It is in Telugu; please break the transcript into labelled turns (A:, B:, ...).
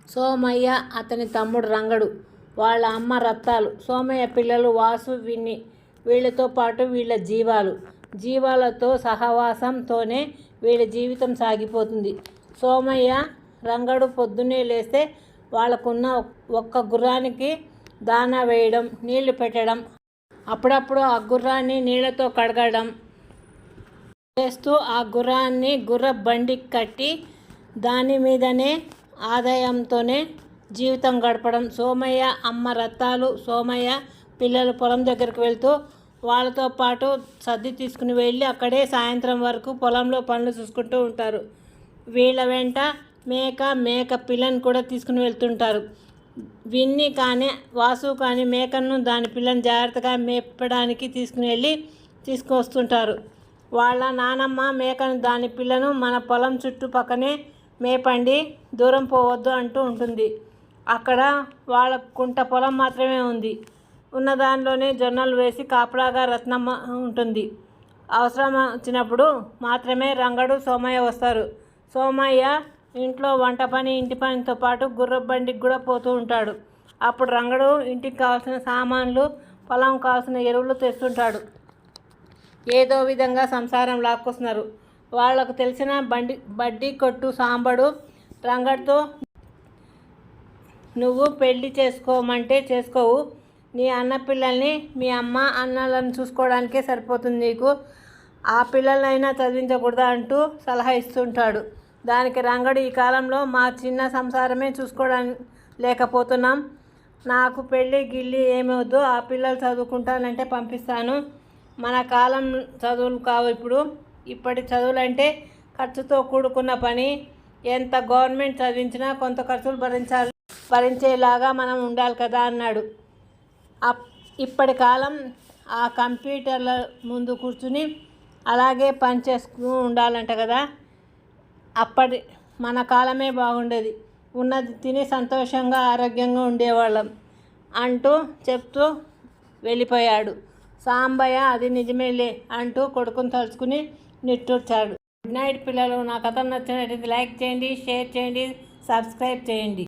A: సోమయ్య, అతని తమ్ముడు రంగడు, వాళ్ళ అమ్మ రత్తాలు, సోమయ్య పిల్లలు వాసు, విన్ని. వీళ్ళతో పాటు వీళ్ళ జీవాలతో సహవాసంతోనే వీళ్ళ జీవితం సాగిపోతుంది. సోమయ్య, రంగడు పొద్దున్నే లేస్తే వాళ్ళకున్న ఒక్క గుర్రానికి దానా వేయడం, నీళ్లు పెట్టడం, అప్పుడప్పుడు ఆ గుర్రాన్ని నీళ్లతో కడగడం చేస్తూ ఆ గుర్రాన్ని గుర్రపు బండికి కట్టి దాని మీదనే ఆదాయంతోనే జీవితం గడపడం. సోమయ్య అమ్మ రత్తాలు, సోమయ్య పిల్లలు పొలం దగ్గరికి వెళ్తూ వాళ్ళతో పాటు సర్ది తీసుకుని వెళ్ళి అక్కడే సాయంత్రం వరకు పొలంలో పనులు చూసుకుంటూ ఉంటారు. వీళ్ళ వెంట మేక పిల్లని కూడా తీసుకుని వెళ్తుంటారు. విన్ని కానీ వాసు కానీ మేకను దాని పిల్లని జాగ్రత్తగా మేపడానికి తీసుకొస్తుంటారు. వాళ్ళ నానమ్మ మేకను దాని పిల్లను మన పొలం చుట్టుపక్కనే మేపండి, దూరం పోవద్దు అంటూ ఉంటుంది. అక్కడ వాళ్ళ కుంట పొలం మాత్రమే ఉంది. ఉన్న దానిలోనే జొన్నలు వేసి కాపలాగా రత్నమ్మ ఉంటుంది. అవసరం వచ్చినప్పుడు మాత్రమే రంగడు, సోమయ్య వస్తారు. సోమయ్య ఇంట్లో వంట పని, ఇంటి పనితో పాటు గుర్రపు బండికి కూడా పోతూ ఉంటాడు. అప్పుడు రంగడు ఇంటికి కావాల్సిన సామాన్లు, పొలం కావాల్సిన ఎరువులు తెస్తుంటాడు. ఏదో విధంగా సంసారం లాక్కొస్తున్నారు. వాళ్లకు తెలిసిన బడ్డీ కొట్టు సాంబడు రంగడితో, నువ్వు పెళ్లి చేసుకోమంటే చేసుకోవు, నీ అన్న పిల్లల్ని మీ అమ్మ అన్నలను చూసుకోవడానికే సరిపోతుంది నీకు, ఆ పిల్లలనైనా చదివించకూడదా అంటూ సలహా ఇస్తుంటాడు. దానికి రంగడు, ఈ కాలంలో మా చిన్న సంసారమే చూసుకోవడానికి లేకపోతున్నాం, నాకు పెళ్ళి గిల్లి ఏమీ వద్దు, ఆ పిల్లలు చదువుకుంటానంటే పంపిస్తాను, మన కాలం చదువులు కావు ఇప్పటి చదువులంటే ఖర్చుతో కూడుకున్న పని, ఎంత గవర్నమెంట్ చదివించినా కొంత ఖర్చులు భరించేలాగా మనం ఉండాలి కదా అన్నాడు. ఇప్పటి కాలం ఆ కంప్యూటర్ల ముందు కూర్చుని అలాగే పని చేసుకుని ఉండాలంట కదా, మన కాలమే బాగుండేది, ఉన్నది తిని సంతోషంగా ఆరోగ్యంగా ఉండేవాళ్ళం అంటూ చెప్తూ వెళ్ళిపోయాడు. సాంబయ్య అది నిజమేలే అంటూ కొడుకుని తలుచుకుని నిట్టూర్చాడు. గుడ్ నైట్ పిల్లలు. నా కథ నచ్చినట్లయితే లైక్ చేయండి, షేర్ చేయండి, సబ్స్క్రైబ్ చేయండి.